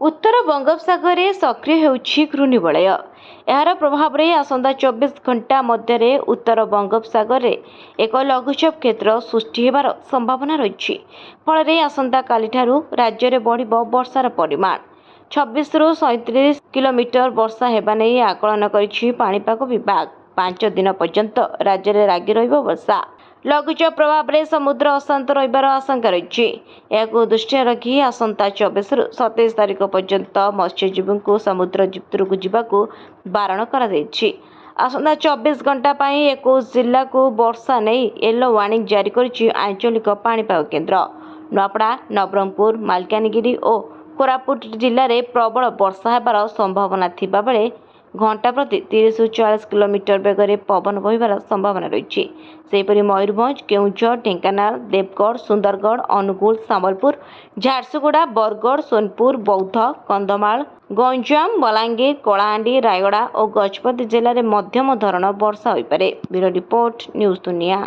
उत्तर बंगोपसागर सक्रिय होउछि घूर्णिबलय। यार प्रभाव रे आसंता 24 घंटा मध्य उत्तर बंगोपसागर रे एक लघुचाप क्षेत्र सृष्टि हेबार संभावना रही। फल आसंता काली ठारू राज्य में बढ़िबो वर्षार परिमाण। 26 रु 37 किलोमीटर वर्षा हेबा नै आकलन करिछि पाणीपाग विभाग। 5 दिन पर्यंत राज्य में लागी रहिबो वर्षा। लघुचाप प्रभाव में समुद्र अशांत रहिबार आशंका रही। यह दृष्टि रखी आसंता 24 रु 27 तारिख पर्यंत मत्स्यजीवी को समुद्र भितरକୁ ଯିବାକୁ बारण करा ଯାଇଛି। आसंता 24 घंटा पाई 21 जिला को वर्षा नहीं येलो वार्निंग जारी करिछि आंचलिक पाणीपाग केन्द्र। नुआपड़ा, नवरंगपुर, मालकानगिरी और कोरापुट जिले में प्रबल वर्षा हेबार संभावना थिबा बेले घंटा प्रति 30 रु 40 किलोमीटर बेगर पवन बहिबार संभावना रही। सेहीपरि मयूरभंज, केउंझर, ढेंकानाल, देवगढ़, सुंदरगढ़, अनुगुल, संबलपुर, झारसुगुड़ा, बरगढ़, सोनपुर, बौद्ध, कंधमाल, गंजाम, बलांगीर, कलाहांडी, रायगड़ा और गजपति जिले में मध्यम धरण वर्षा होइपारे। ब्यूरो रिपोर्ट, न्यूज दुनिया।